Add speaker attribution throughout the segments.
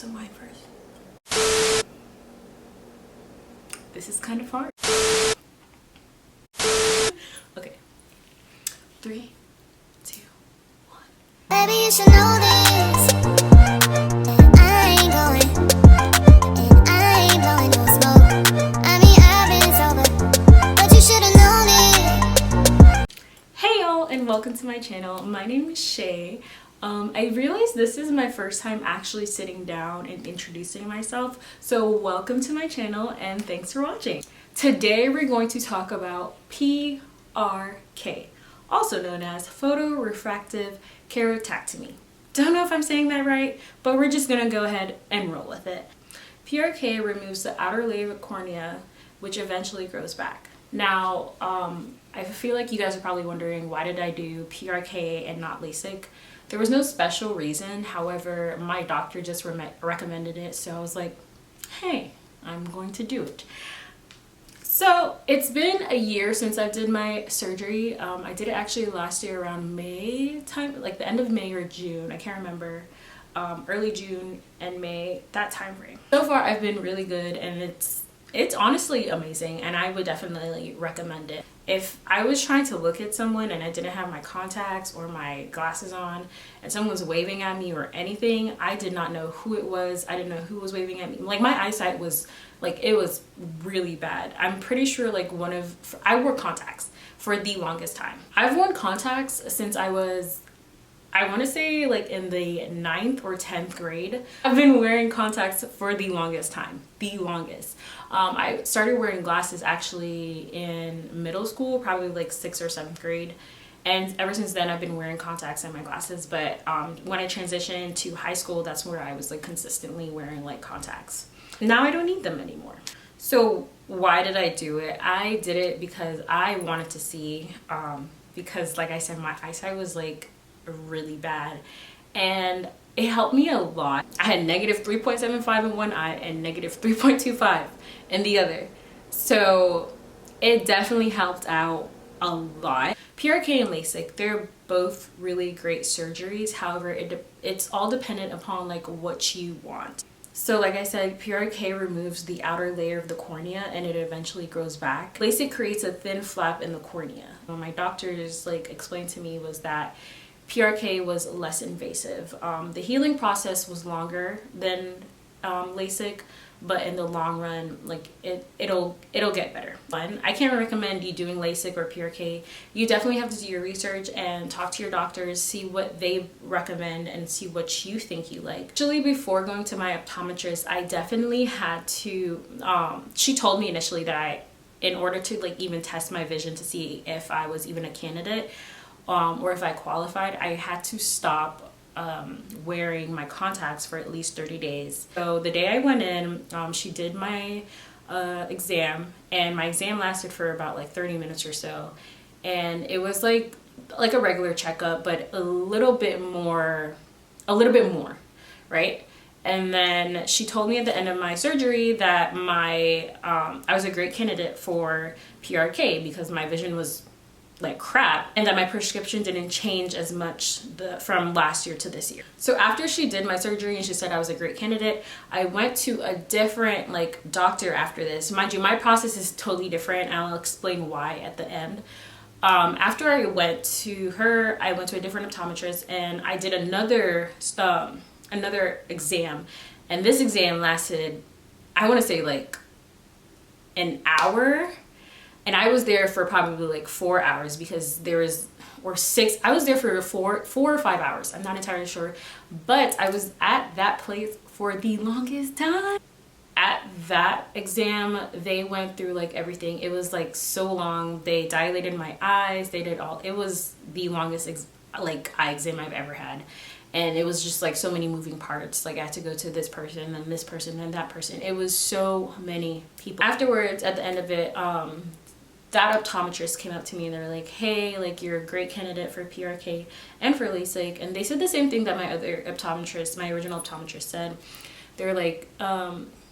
Speaker 1: some wine first. This is kind of hard. Okay. 3, 2, 1.
Speaker 2: Baby, you should know this. I ain't going, and I ain't blowing no smoke. I mean, I've been sober, but you should've known it.
Speaker 1: Hey y'all, and welcome to my channel. My name is Shay. I realized this is my first time actually sitting down and introducing myself, so welcome to my channel and thanks for watching. Today we're going to talk about PRK, also known as photorefractive keratectomy. Don't know if I'm saying that right, but we're just gonna go ahead and roll with it. PRK removes the outer layer of the cornea, which eventually grows back. Now, I feel like you guys are probably wondering, why did I do PRK and not LASIK? There was no special reason. However, my doctor just recommended it, so I was like, hey, I'm going to do it. So it's been a year since I did my surgery. I did it actually last year around May time, like the end of May or June, I can't remember. Early June and May, that time frame. So far I've been really good, and it's honestly amazing, and I would definitely recommend it. If I was trying to look at someone and I didn't have my contacts or my glasses on and someone's waving at me or anything, I did not know who it was. I didn't know who was waving at me. Like, my eyesight was like, it was really bad. I'm pretty sure like I wore contacts for the longest time. I've worn contacts since I want to say like in the 9th or 10th grade. I've been wearing contacts for the longest time, the longest. I started wearing glasses actually in middle school, probably like 6th or 7th grade. And ever since then I've been wearing contacts and my glasses. But when I transitioned to high school, that's where I was like consistently wearing like contacts. Now I don't need them anymore. So why did I do it? I did it because I wanted to see, because like I said, my eyesight was like really bad, and it helped me a lot. I had negative 3.75 in one eye and negative 3.25 in the other, so it definitely helped out a lot. PRK and LASIK, they're both really great surgeries. However, it's all dependent upon like what you want. So like I said, PRK removes the outer layer of the cornea and it eventually grows back. LASIK creates a thin flap in the cornea. What my doctors like explained to me was that PRK was less invasive. The healing process was longer than LASIK, but in the long run, like it'll get better. I can't recommend you doing LASIK or PRK. You definitely have to do your research and talk to your doctors, see what they recommend and see what you think you like. Actually, before going to my optometrist, I definitely had to, she told me initially that in order to like even test my vision to see if I was even a candidate, or if I qualified, I had to stop wearing my contacts for at least 30 days. So the day I went in, she did my exam, and my exam lasted for about like 30 minutes or so. And it was like a regular checkup, but a little bit more, right? And then she told me at the end of my surgery that I was a great candidate for PRK because my vision was like crap, and that my prescription didn't change as much from last year to this year. So after she did my surgery and she said I was a great candidate, I went to a different like doctor after this. Mind you, my process is totally different, and I'll explain why at the end. After I went to her, I went to a different optometrist and I did another exam, and this exam lasted, I want to say like an hour. And I was there for probably like 4 hours because I was there for four or 5 hours. I'm not entirely sure, but I was at that place for the longest time. At that exam, they went through like everything. It was like so long. They dilated my eyes. They did all, it was the longest eye exam I've ever had. And it was just like so many moving parts. Like I had to go to this person and this person and that person. It was so many people. Afterwards, at the end of it, that optometrist came up to me and they were like, hey, like you're a great candidate for PRK and for LASIK. And they said the same thing that my other optometrist, my original optometrist said. They're like,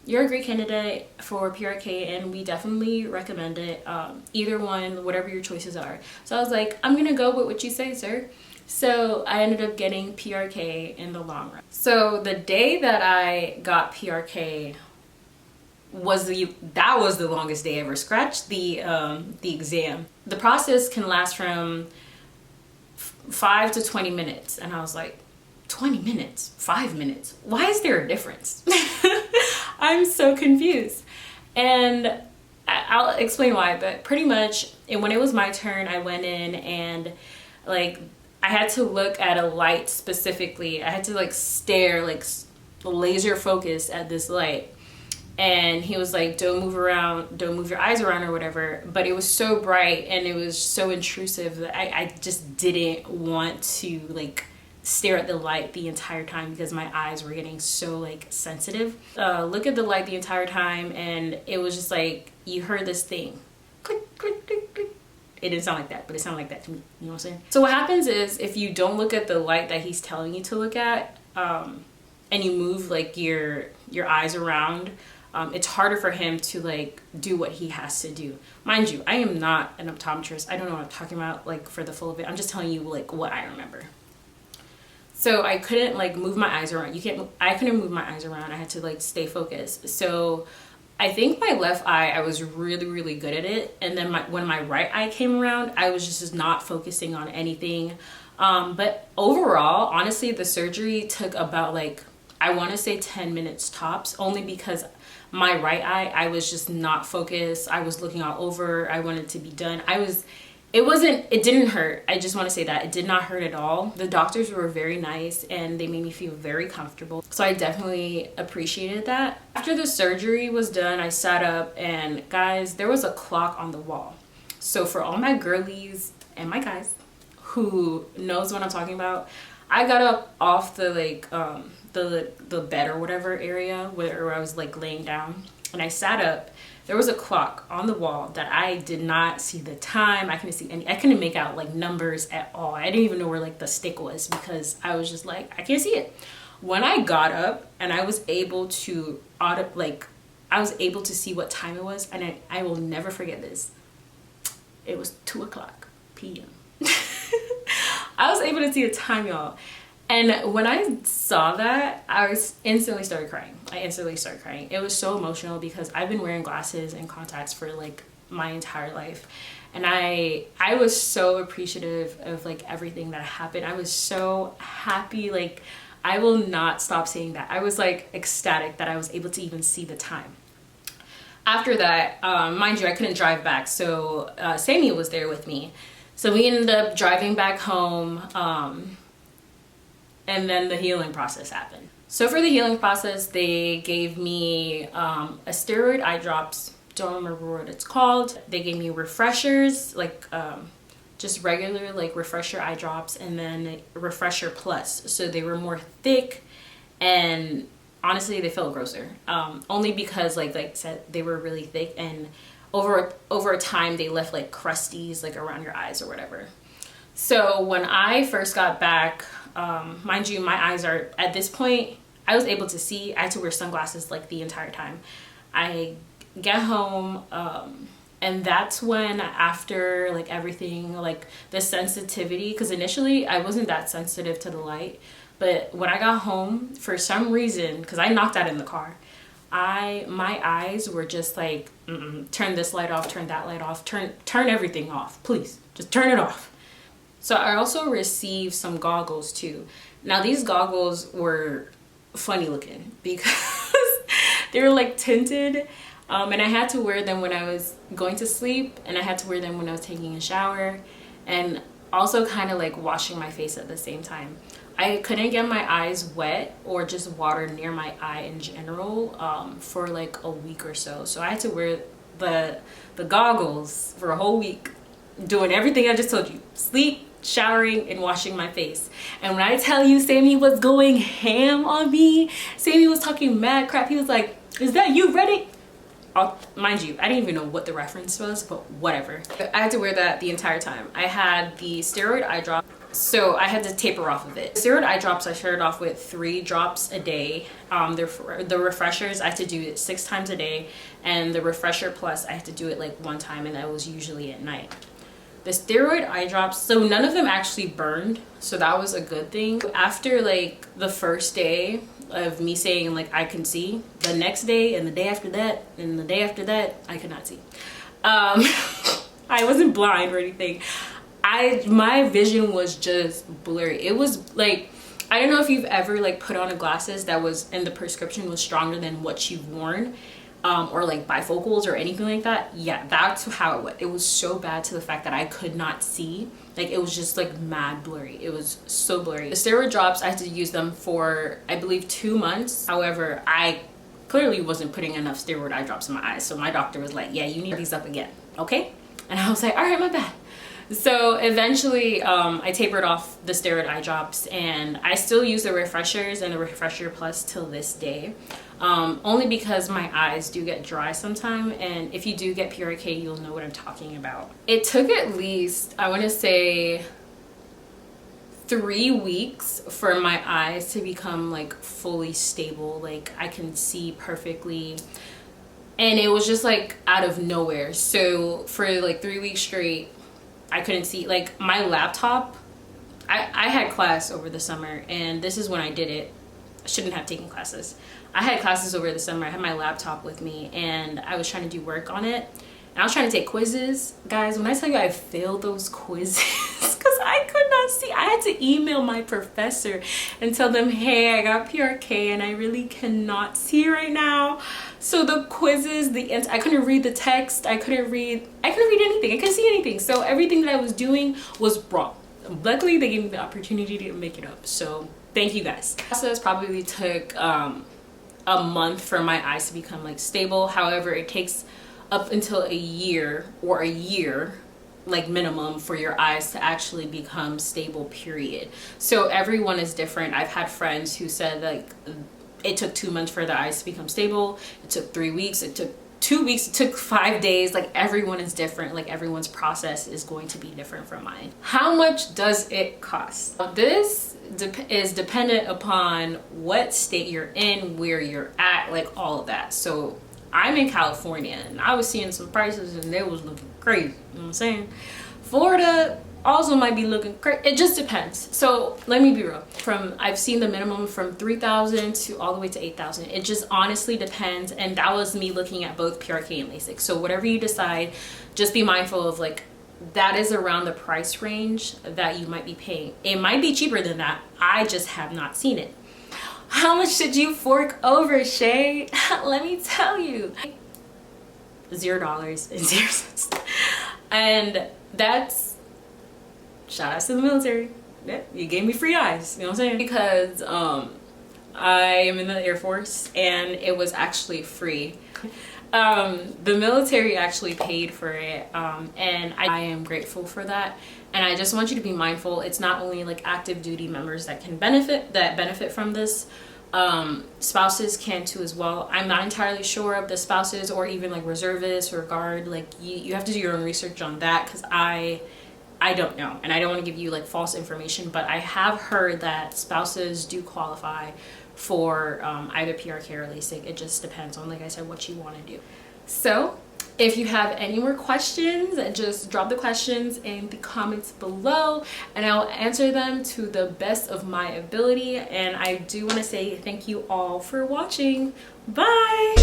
Speaker 1: you're a great candidate for PRK and we definitely recommend it. Either one, whatever your choices are. So I was like, I'm gonna go with what you say, sir. So I ended up getting PRK in the long run. So the day that I got PRK was the longest day ever. Scratch the exam. The process can last from 5 to 20 minutes, and I was like, 20 minutes, 5 minutes, why is there a difference? I'm so confused. And I'll explain why, but pretty much when it was my turn, I went in and like I had to look at a light specifically. I had to like stare, like laser focus at this light. And he was like, don't move around, don't move your eyes around or whatever. But it was so bright and it was so intrusive that I just didn't want to like stare at the light the entire time because my eyes were getting so like sensitive. Look at the light the entire time, and it was just like you heard this thing, click, click, click, click. It didn't sound like that, but it sounded like that to me. You know what I'm saying? So what happens is if you don't look at the light that he's telling you to look at, and you move like your eyes around, it's harder for him to like do what he has to do. Mind you, I am not an optometrist. I don't know what I'm talking about like for the full of it. I'm just telling you like what I remember. So I couldn't like move my eyes around. I couldn't move my eyes around. I had to like stay focused. So I think my left eye, I was really, really good at it. And then when my right eye came around, I was just not focusing on anything. But overall, honestly, the surgery took about like, I want to say 10 minutes tops, only because my right eye, I was just not focused. I was looking all over. I wanted to be done. It didn't hurt. I just want to say that it did not hurt at all. The doctors were very nice and they made me feel very comfortable. So I definitely appreciated that. After the surgery was done, I sat up, and guys, there was a clock on the wall. So for all my girlies and my guys who knows what I'm talking about, I got up off the like the bed or whatever area where I was like laying down, and I sat up. There was a clock on the wall that I did not see the time. I couldn't make out like numbers at all. I didn't even know where like the stick was because I was just like, I can't see it. When I got up and I was able to see what time it was, and I will never forget this. It was 2:00 p.m. I was able to see the time, y'all. And when I saw that, I instantly started crying. It was so emotional because I've been wearing glasses and contacts for like my entire life. And I was so appreciative of like everything that happened. I was so happy. Like, I will not stop saying that. I was like ecstatic that I was able to even see the time. After that, mind you, I couldn't drive back. So Sammy was there with me. So we ended up driving back home. And then the healing process happened. So for the healing process, they gave me a steroid eye drops. Don't remember what it's called. They gave me refreshers, like just regular like refresher eye drops, and then refresher plus. So they were more thick, and honestly, they felt grosser. Only because like I said, they were really thick, and over time they left like crusties like around your eyes or whatever. So when I first got back, mind you, my eyes are, at this point, I was able to see. I had to wear sunglasses like the entire time. I get home, and that's when, after like everything, like the sensitivity, because initially I wasn't that sensitive to the light, but when I got home, for some reason, because I knocked out in the car, my eyes were just like, turn this light off, turn that light off, turn everything off, please, just turn it off. So I also received some goggles too. Now these goggles were funny looking because they were like tinted, and I had to wear them when I was going to sleep, and I had to wear them when I was taking a shower, and also kind of like washing my face at the same time. I couldn't get my eyes wet or just water near my eye in general for like a week or so. So I had to wear the goggles for a whole week, doing everything I just told you: sleep, showering, and washing my face. And when I tell you, Sammy was going ham on me. Sammy was talking mad crap. He was like, is that you, Reddit? Mind you, I didn't even know what the reference was, but whatever. I had to wear that the entire time. I had the steroid eye drop, so I had to taper off of it. The steroid eye drops, I started off with 3 drops a day. The refreshers, I had to do it 6 times a day, and the refresher plus, I had to do it like 1 time, and that was usually at night. The steroid eye drops, so none of them actually burned, so that was a good thing. After like the first day of me saying like I can see, the next day and the day after that and the day after that, I could not see. I wasn't blind or anything. My vision was just blurry. It was like, I don't know if you've ever like put on a glasses that was, and the prescription was stronger than what you've worn, or like bifocals or anything like that. Yeah, that's how it was. It was so bad to the fact that I could not see. Like, it was just like mad blurry. It was so blurry. The steroid drops, I had to use them for, I believe, 2 months. However, I clearly wasn't putting enough steroid eye drops in my eyes. So my doctor was like, yeah, you need these up again, okay? And I was like, all right, my bad. So eventually I tapered off the steroid eye drops, and I still use the refreshers and the refresher plus till this day, only because my eyes do get dry sometime, and if you do get PRK, you'll know what I'm talking about. It took at least, I want to say, 3 weeks for my eyes to become like fully stable, like I can see perfectly. And it was just like out of nowhere. So for like 3 weeks straight, I couldn't see. Like my laptop, I had class over the summer, and this is when I did it. I shouldn't have taken classes. I had classes over the summer. I had my laptop with me, and I was trying to do work on it. And I was trying to take quizzes. Guys, when I tell you I failed those quizzes, because I could not see. I had to email my professor and tell them, hey, I got PRK and I really cannot see right now. So the quizzes, I couldn't read the text. I couldn't read anything. I couldn't see anything. So everything that I was doing was wrong. Luckily, they gave me the opportunity to make it up. So thank you guys. The process probably took a month for my eyes to become like stable. However, it takes up until a year like minimum for your eyes to actually become stable, period. So everyone is different. I've had friends who said like it took 2 months for the eyes to become stable. It took 3 weeks. It took 2 weeks. It took 5 days. Like, everyone is different. Like, everyone's process is going to be different from mine. How much does it cost? This is dependent upon what state you're in, where you're at, like all of that. So I'm in California, and I was seeing some prices and they was looking crazy. You know what I'm saying? Florida also might be looking crazy. It just depends. So let me be real. I've seen the minimum from 3,000 to all the way to 8,000. It just honestly depends. And that was me looking at both PRK and LASIK. So whatever you decide, just be mindful of like, that is around the price range that you might be paying. It might be cheaper than that. I just have not seen it. How much did you fork over, Shay? Let me tell you. $0.00. And that's, shout out to the military. Yeah, you gave me free eyes, you know what I'm saying? Because I am in the Air Force, and it was actually free. The military actually paid for it, and I am grateful for that. And I just want you to be mindful. It's not only like active duty members that can benefit from this. Spouses can too as well. I'm not entirely sure of the spouses or even like reservists or guard. Like you have to do your own research on that, because I don't know, and I don't want to give you like false information, but I have heard that spouses do qualify for either PRK or LASIK. It just depends on, like I said, what you want to do. So if you have any more questions, just drop the questions in the comments below, and I'll answer them to the best of my ability. And I do want to say thank you all for watching. Bye.